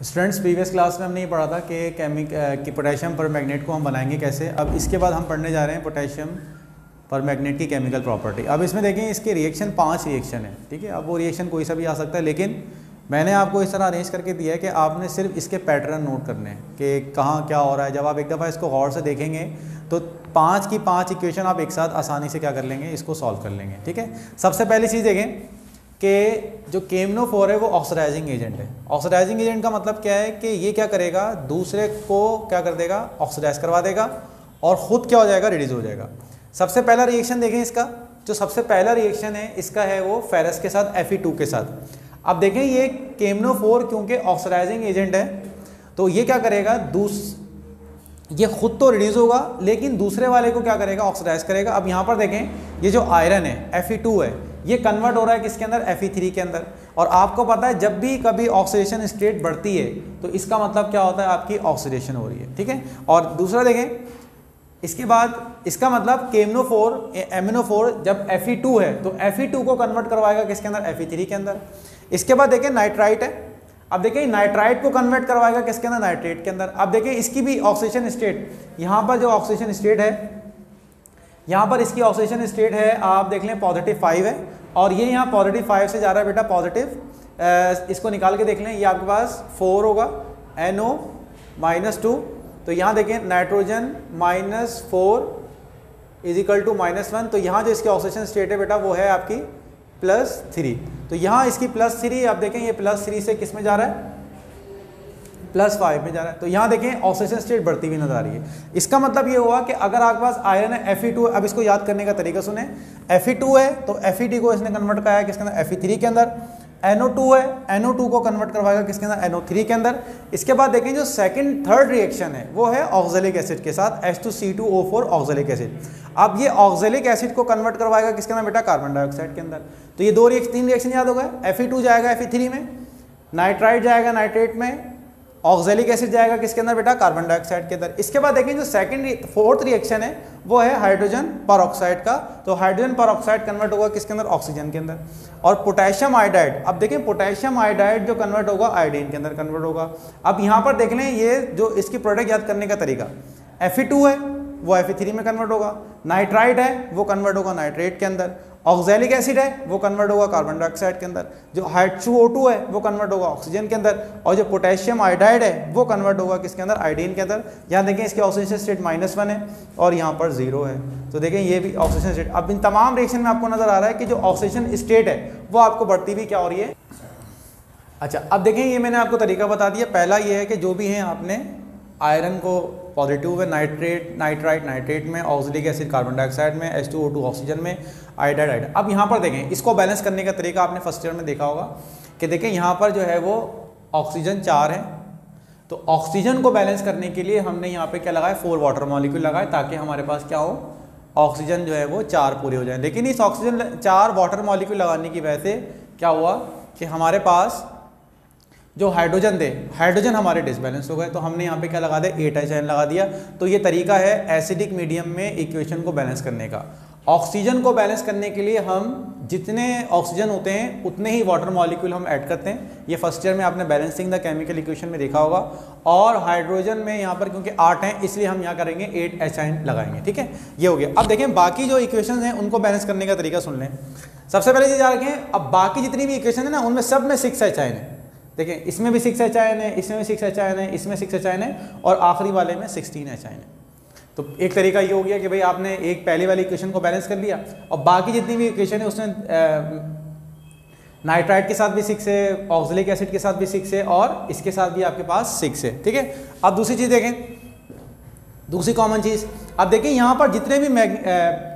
Students previous class में हमने ये पढ़ा था कि पोटेशियम परमैंगनेट को हम बनाएंगे कैसे। अब इसके बाद हम पढ़ने जा रहे हैं पोटेशियम परमैंगनेट की केमिकल प्रॉपर्टी। अब इसमें देखें इसके रिएक्शन 5 रिएक्शन है, ठीक है। अब वो रिएक्शन कोई सा भी आ सकता है, लेकिन मैंने आपको इस तरह अरेंज करके दिया है कि आपने सिर्फ इसके पैटर्न नोट करने हैं कि कहाँ क्या हो रहा है। जब आप एक दफ़ा इसको गौर से देखेंगे तो 5 की 5 इक्वेशन आप एक साथ आसानी से क्या कर लेंगे, इसको सॉल्व कर लेंगे, ठीक है। सबसे पहली चीज़ देखें कि जो KMnO4 है वो ऑक्सीडाइजिंग एजेंट है। ऑक्सीडाइजिंग एजेंट का मतलब क्या है कि ये क्या करेगा, दूसरे को क्या कर देगा, ऑक्सीडाइज करवा देगा और ख़ुद क्या हो जाएगा, रिड्यूस हो जाएगा। सबसे पहला रिएक्शन देखें इसका, जो सबसे पहला रिएक्शन है इसका है वो फेरस के साथ Fe2 के साथ। अब देखें ये KMnO4 क्योंकि ऑक्सीडाइजिंग एजेंट है तो ये क्या करेगा, ये खुद तो रिड्यूस होगा लेकिन दूसरे वाले को क्या करेगा, ऑक्सीडाइज करेगा। अब यहाँ पर देखें ये जो आयरन है Fe2 है, ये कन्वर्ट हो रहा है किसके अंदर, Fe3 के अंदर। और आपको पता है जब भी कभी ऑक्सीडेशन स्टेट बढ़ती है तो इसका मतलब क्या होता है, आपकी ऑक्सीडेशन हो रही है, ठीक है। और दूसरा देखें इसके बाद इसका मतलब MnO4 जब Fe2 है तो Fe2 को कन्वर्ट करवाएगा किसके अंदर, Fe3 के अंदर। इसके बाद देखें नाइट्राइट है, अब देखिए नाइट्राइट को कन्वर्ट करवाएगा किसके अंदर, नाइट्रेट के अंदर। अब देखिए इसकी भी ऑक्सीडेशन स्टेट, यहाँ पर जो ऑक्सीडेशन स्टेट है, यहाँ पर इसकी ऑक्सीडेशन स्टेट है आप देख लें +5 है और ये यहाँ +5 से जा रहा है बेटा पॉजिटिव। इसको निकाल के देख लें, ये आपके पास 4 होगा NO-2। तो यहाँ देखें नाइट्रोजन -4 = -1। तो यहाँ जो इसकी ऑक्सीडेशन स्टेट है बेटा वो है आपकी +3। तो यहाँ इसकी +3, आप देखें ये +3 से किस में जा रहा है, +5 में जा रहा है। तो यहाँ देखें ऑक्सीडेशन स्टेट बढ़ती हुई नजर आ रही है। इसका मतलब ये हुआ कि अगर आपके पास आयरन है Fe2, अब इसको याद करने का तरीका सुने। Fe2 है तो Fe को इसने कन्वर्ट कराया किसके अंदर, Fe3 के अंदर। NO2 है, NO2 को कन्वर्ट करवाएगा किसके अंदर, NO3 के अंदर। इसके बाद देखें जो थर्ड रिएक्शन है वो है ऑक्जेलिक एसिड के साथ H2C2O4 ऑक्जेलिक एसिड। अब ये ऑक्जेलिक एसिड को कन्वर्ट करवाएगा किसके अंदर बेटा, कार्बन डाइऑक्साइड के अंदर। तो ये 3 रिएक्शन याद हो गए। Fe2 जाएगा Fe3 में, नाइट्राइट जाएगा नाइट्रेट में, ऑक्जेलिक एसिड जाएगा किसके अंदर बेटा, कार्बन डाइऑक्साइड के अंदर। इसके बाद देखें जो फोर्थ रिएक्शन है वो है हाइड्रोजन परऑक्साइड का। तो हाइड्रोजन परऑक्साइड कन्वर्ट होगा किसके अंदर, ऑक्सीजन के अंदर। और पोटेशियम आयोडाइड, अब देखें पोटेशियम आयोडाइड जो कन्वर्ट होगा आयोडीन के अंदर कन्वर्ट होगा। अब यहाँ पर देख लें ये जो इसकी प्रोडक्ट याद करने का तरीका, Fe2 है वो Fe3 में कन्वर्ट होगा, नाइट्राइट है वो कन्वर्ट होगा नाइट्रेट के अंदर, ऑक्जेलिक एसिड है वो कन्वर्ट होगा कार्बन डाइऑक्साइड के अंदर, जो H2O2 है वो कन्वर्ट होगा ऑक्सीजन के अंदर, और जो पोटेशियम आयोडाइड है वो कन्वर्ट होगा किसके अंदर, आयोडीन के अंदर। यहाँ देखें इसकी ऑक्सीडेशन स्टेट -1 है और यहाँ पर 0 है। तो देखें ये भी ऑक्सीडेशन स्टेट। अब इन तमाम रिएक्शन में आपको नजर आ रहा है कि जो ऑक्सीडेशन स्टेट है वो आपको बढ़ती हुई क्या हो रही है। अच्छा अब देखें ये मैंने आपको तरीका बता दिया। पहला ये है कि जो भी है आपने आयरन को पॉजिटिव है नाइट्रेट में, ऑक्जेलिक एसिड कार्बन डाइऑक्साइड में, H2O2 ऑक्सीजन में, आयोडाइड। अब यहाँ पर देखें इसको बैलेंस करने का तरीका आपने फर्स्ट ईयर में देखा होगा कि देखें यहाँ पर जो है वो ऑक्सीजन 4 है। तो ऑक्सीजन को बैलेंस करने के लिए हमने यहाँ पे क्या लगाया, 4 वाटर मॉलिक्यूल लगाए ताकि हमारे पास क्या हो, ऑक्सीजन जो है वो 4 पूरे हो जाए। लेकिन इस ऑक्सीजन 4 वाटर मॉलिक्यूल लगाने की वजह से क्या हुआ कि हमारे पास जो हाइड्रोजन थे, हाइड्रोजन हमारे डिसबैलेंस हो गए। तो हमने यहाँ पे क्या लगा दिया, 8H लगा दिया। तो ये तरीका है एसिडिक मीडियम में इक्वेशन को बैलेंस करने का। ऑक्सीजन को बैलेंस करने के लिए हम जितने ऑक्सीजन होते हैं उतने ही वाटर मॉलिक्यूल हम ऐड करते हैं। ये फर्स्ट ईयर में आपने बैलेंसिंग द केमिकल इक्वेशन में देखा होगा। और हाइड्रोजन में यहाँ पर क्योंकि 8 हैं इसलिए हम यहाँ करेंगे 8H लगाएंगे, ठीक है। ये हो गया। अब देखें बाकी जो इक्वेशन हैं उनको बैलेंस करने का तरीका सुन लें। सबसे पहले चीज़ याद रखें, अब बाकी जितनी भी इक्वेशन है ना उनमें सब में 6H है। देखें इसमें भी 6H है, इसमें भी 6H है, इसमें 6H है और आखिरी वाले में 16H है। तो एक तरीका ये हो गया कि भाई आपने एक पहले वाली इक्वेशन को बैलेंस कर लिया और बाकी जितनी भी इक्वेशन है उसमें नाइट्राइट के साथ भी 6 है, ऑक्जेलिक एसिड के साथ भी 6 है और इसके साथ भी आपके पास 6 है, ठीक है। अब दूसरी चीज़ देखें, दूसरी कॉमन चीज़, अब देखें यहाँ पर जितने भी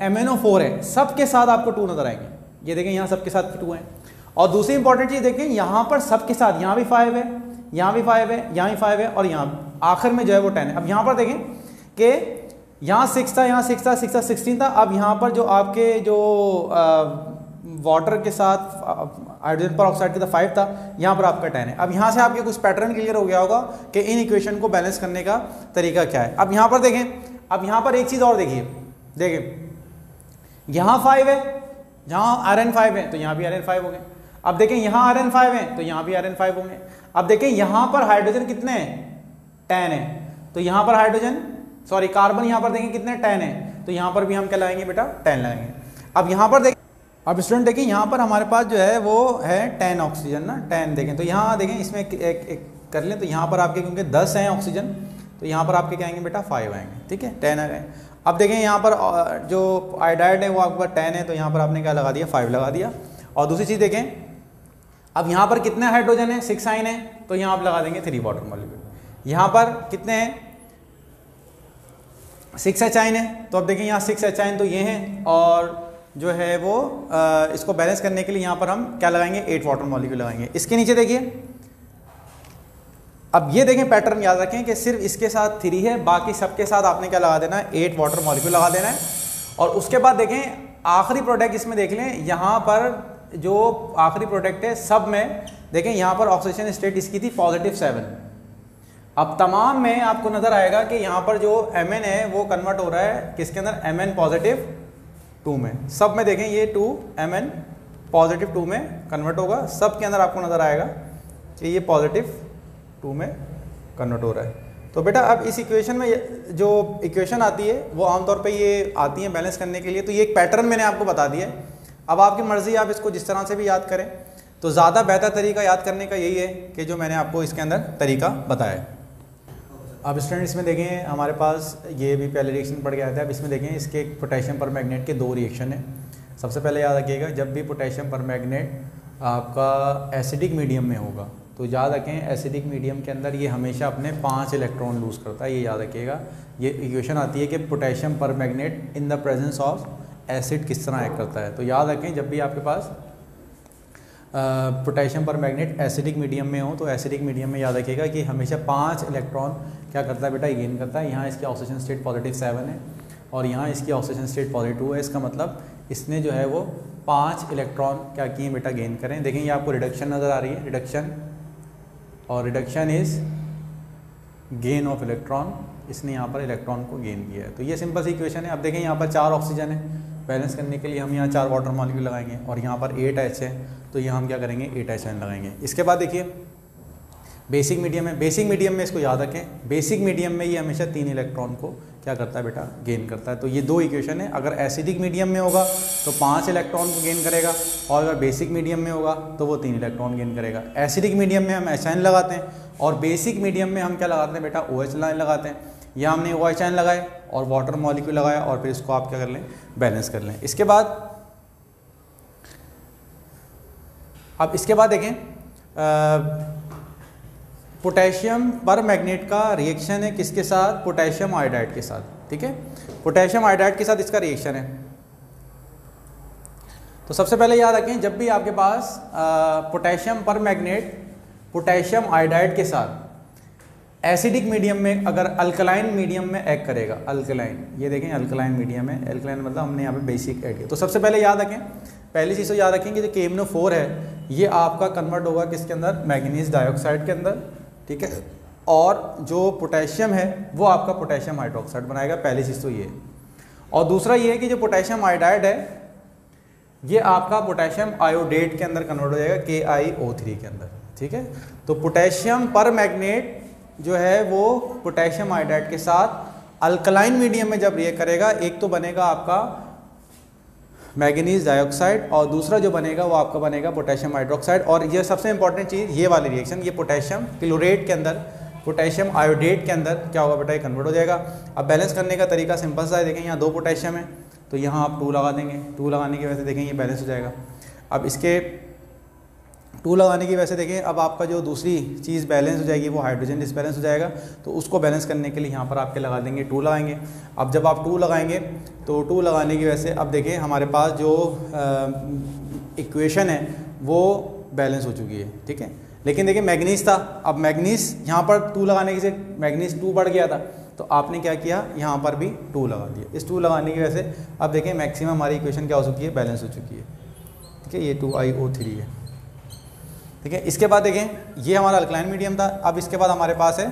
MnO4 है सबके साथ आपको 2 नजर आएंगे। ये देखें यहाँ सबके साथ 2 हैं। और दूसरी इंपॉर्टेंट चीज़ देखें यहाँ पर सबके साथ, यहाँ भी 5 है, यहाँ भी 5 है, यहाँ भी 5 है और यहाँ आखिर में जो है वो 10 है। अब यहाँ पर देखें कि यहाँ 6 था, यहाँ 6 था, 6 था, 16 था। अब यहाँ पर जो आपके जो वाटर के साथ हाइड्रोजन परऑक्साइड के साथ 5 था, यहाँ पर आपका 10 है। अब यहाँ से आपके कुछ पैटर्न क्लियर हो गया होगा कि इन इक्वेशन को बैलेंस करने का तरीका क्या है। अब यहाँ पर देखें, अब यहाँ पर एक चीज़ और देखिए, देखें यहाँ 5 है, जहाँ Rn 5 है तो यहाँ भी Rn 5 हो गए। अब देखें यहाँ Rn 5 है तो यहाँ भी Rn 5 होंगे। अब देखें यहाँ पर हाइड्रोजन कितने हैं, 10 है, तो यहाँ पर हाइड्रोजन सॉरी कार्बन यहाँ पर देखें कितने 10 है, तो यहाँ पर भी हम क्या लगाएंगे बेटा 10 लगाएंगे। अब यहाँ पर देखें, अब स्टूडेंट देखें यहाँ पर हमारे पास जो है वो है 10 ऑक्सीजन ना, 10 देखें, तो यहाँ देखें इसमें एक कर लें, तो यहाँ पर आपके क्योंकि 10 हैं ऑक्सीजन, तो यहाँ पर आपके क्या आएंगे बेटा 5 आएंगे, ठीक है, 10 आ गए। अब देखें यहाँ पर जो आयोडाइड है वो आपका 10 है, तो यहाँ पर आपने क्या लगा दिया 5 लगा दिया। और दूसरी चीज़ देखें, अब यहाँ पर कितने हाइड्रोजन है 6 आइन है, तो यहाँ आप लगा देंगे 3 वाटर मॉलिक्यूल। यहाँ पर कितने हैं 6 एच आइन है, तो अब देखें यहाँ 6 एच आइन तो ये हैं, और जो है वो इसको बैलेंस करने के लिए यहाँ पर हम क्या लगाएंगे 8 वाटर मॉलिक्यूल लगाएंगे। इसके नीचे देखिए, अब ये देखें पैटर्न याद रखें कि सिर्फ इसके साथ 3 है, बाकी सबके साथ आपने क्या लगा देना है 8 वाटर मॉलिक्यूल लगा देना है। और उसके बाद देखें आखिरी प्रोडक्ट इसमें देख लें, यहाँ पर जो आखिरी प्रोडक्ट है सब में देखें यहाँ पर ऑक्सीजन स्टेट इसकी थी +7। अब तमाम में आपको नजर आएगा कि यहाँ पर जो Mn है वो कन्वर्ट हो रहा है किसके अंदर, Mn +2 में, सब में देखें ये 2 Mn +2 में कन्वर्ट होगा, सब के अंदर आपको नजर आएगा कि ये +2 में कन्वर्ट हो रहा है। तो बेटा अब इस इक्वेशन में जो इक्वेशन आती है वो आमतौर पे ये आती है बैलेंस करने के लिए, तो ये एक पैटर्न मैंने आपको बता दिया है। अब आपकी मर्ज़ी, आप इसको जिस तरह से भी याद करें, तो ज़्यादा बेहतर तरीका याद करने का यही है कि जो मैंने आपको इसके अंदर तरीका बताया है। अब स्टूडेंट इसमें देखें हमारे पास ये भी पहले रिएक्शन पढ़ के आया था, अब इसमें देखें इसके पोटेशियम परमैंगनेट के 2 रिएक्शन हैं। सबसे पहले याद रखिएगा, जब भी पोटेशियम परमैंगनेट आपका एसिडिक मीडियम में होगा तो याद रखें एसिडिक मीडियम के अंदर ये हमेशा अपने 5 इलेक्ट्रॉन लूज़ करता है, ये याद रखिएगा। ये इक्वेशन आती है कि potassium permanganate in the presence of acid किस तरह एक्ट करता है। तो याद रखें जब भी आपके पास पोटेशियम परमैंगनेट एसिडिक मीडियम में हो तो एसिडिक मीडियम में याद रखिएगा कि हमेशा 5 इलेक्ट्रॉन क्या करता है बेटा, गेन करता है। यहाँ इसकी ऑक्सीजन स्टेट +7 है और यहाँ इसकी ऑक्सीजन स्टेट +2 है, इसका मतलब इसने जो है वो 5 इलेक्ट्रॉन क्या किए बेटा, गेन करें। देखें ये आपको रिडक्शन नज़र आ रही है, रिडक्शन, और reduction is gain of electron, इसने यहाँ पर इलेक्ट्रॉन को गेन किया है। तो ये सिंपल सी इक्वेशन है। अब देखें यहाँ पर 4 ऑक्सीजन है, बैलेंस करने के लिए हम यहाँ 4 वाटर मॉलिक्यूल लगाएंगे, और यहाँ पर 8 H है तो यहाँ हम क्या करेंगे 8 HN लगाएंगे। इसके बाद देखिए बेसिक मीडियम है, बेसिक मीडियम में इसको याद रखें, बेसिक मीडियम में ये हमेशा 3 इलेक्ट्रॉन को क्या करता है बेटा, गेन करता है। तो ये 2 इक्वेशन है, अगर एसिडिक मीडियम में होगा तो 5 इलेक्ट्रॉन को गेन करेगा, और अगर बेसिक मीडियम में होगा तो वो 3 इलेक्ट्रॉन गेन करेगा। एसिडिक मीडियम में हम HN लगाते हैं, और बेसिक मीडियम में हम क्या लगाते हैं बेटा, OH लगाते हैं। या हमने OH लगाए और वाटर मॉलिक्यूल लगाया, और फिर इसको आप क्या कर लें, बैलेंस कर लें। इसके बाद अब इसके बाद देखें पोटेशियम परमैंगनेट का रिएक्शन है किसके साथ, पोटेशियम आयोडाइड के साथ, ठीक है, पोटेशियम आयोडाइड के साथ इसका रिएक्शन है। तो सबसे पहले याद रखें जब भी आपके पास पोटेशियम परमैंगनेट पोटेशियम आयोडाइड के साथ एसिडिक मीडियम में अगर अल्कलाइन मीडियम में एक्ट करेगा, अल्कलाइन, ये देखें अल्कलाइन मीडियम है, अल्कलाइन मतलब हमने यहाँ पे बेसिक ऐड किया। तो सबसे पहले याद रखें, पहली चीज़ तो याद रखें कि जो KMnO4 है ये आपका कन्वर्ट होगा किसके अंदर, मैंगनीज डाइऑक्साइड के अंदर, ठीक है, और जो पोटेशियम है वो आपका पोटेशियम हाइड्रोक्साइड बनाएगा, पहली चीज़ तो ये। और दूसरा ये है कि जो पोटेशियम आयोडाइड है ये आपका पोटेशियम आयोडेट के अंदर कन्वर्ट हो जाएगा, KiO3 के अंदर, ठीक है। तो पोटेशियम परमैंगनेट जो है वो पोटेशियम आयोडाइड के साथ अल्कलाइन मीडियम में जब रिएक्ट करेगा, एक तो बनेगा आपका मैंगनीज डाइऑक्साइड, और दूसरा जो बनेगा वो आपका बनेगा पोटेशियम हाइड्रोक्साइड। और ये सबसे इंपॉर्टेंट चीज़ ये वाली रिएक्शन, ये पोटेशियम क्लोरेट के अंदर पोटेशियम आयोडेट के अंदर क्या होगा बेटा, ये कन्वर्ट हो जाएगा। अब बैलेंस करने का तरीका सिंपल सा है, देखें यहाँ 2 पोटेशियम है तो यहाँ आप 2 लगा देंगे, 2 लगाने की वजह से देखें ये बैलेंस हो जाएगा। अब इसके 2 लगाने की वजह से देखें अब आपका जो दूसरी चीज़ बैलेंस हो जाएगी वो हाइड्रोजन डिसबैलेंस हो जाएगा, तो उसको बैलेंस करने के लिए यहाँ पर आपके लगा देंगे 2 लगाएंगे। अब जब आप 2 लगाएंगे तो 2 लगाने की वजह से अब देखें हमारे पास जो इक्वेशन है वो बैलेंस हो चुकी है, ठीक है। लेकिन देखिए मैग्नीज था, अब मैग्नीज यहाँ पर 2 लगाने की से मैग्नीज 2 बढ़ गया था, तो आपने क्या किया यहाँ पर भी 2 लगा दिया। इस 2 लगाने की वजह से अब देखें मैक्सिमम हमारी इक्वेशन क्या हो चुकी है, बैलेंस हो चुकी है, ठीक है, ये 2iO3 है, ठीक है। इसके बाद देखें ये हमारा अल्कलाइन मीडियम था, अब इसके बाद हमारे पास है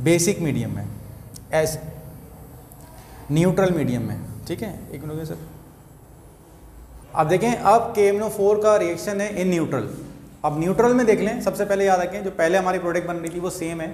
बेसिक मीडियम में, एस न्यूट्रल मीडियम में, ठीक है। एक मिनट सर, अब देखें अब KMnO4 का रिएक्शन है इन न्यूट्रल। अब न्यूट्रल में देख लें, सबसे पहले याद रखें जो पहले हमारी प्रोडक्ट बन रही थी वो सेम है।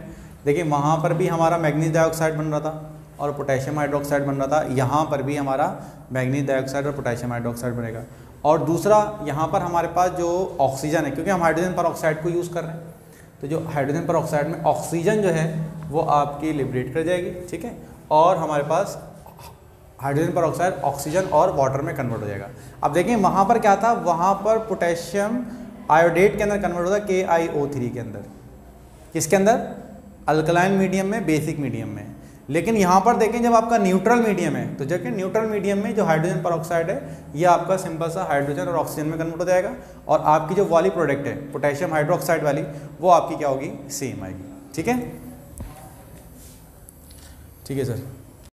देखिए वहाँ पर भी हमारा मैग्नीज डाइऑक्साइड बन रहा था और पोटेशियम हाइड्रोक्साइड बन रहा था, यहाँ पर भी हमारा मैग्नीज डाइऑक्साइड और पोटेशियम हाइड्रोक्साइड बनेगा। और दूसरा यहाँ पर हमारे पास जो ऑक्सीजन है, क्योंकि हम हाइड्रोजन पर ऑक्साइड को यूज़ कर रहे हैं, तो जो हाइड्रोजन पर ऑक्साइड में ऑक्सीजन जो है वो आपकी लिबरेट कर जाएगी, ठीक है, और हमारे पास हाइड्रोजन पर ऑक्साइड ऑक्सीजन और वाटर में कन्वर्ट हो जाएगा। अब देखें वहाँ पर क्या था, वहाँ पर पोटेशियम आयोडेट के अंदर कन्वर्ट होता है KiO3 के अंदर, किसके अंदर, अल्कलाइन मीडियम में, बेसिक मीडियम में। लेकिन यहाँ पर देखें जब आपका न्यूट्रल मीडियम है तो देखिए न्यूट्रल मीडियम में जो हाइड्रोजन पर ऑक्साइड है ये आपका सिंपल सा हाइड्रोजन और ऑक्सीजन में कन्वर्ट हो जाएगा, और आपकी जो वाली प्रोडक्ट है पोटेशियम हाइड्रोक्साइड वाली वो आपकी क्या होगी, सेम आएगी। ठीक है, ठीक है सर।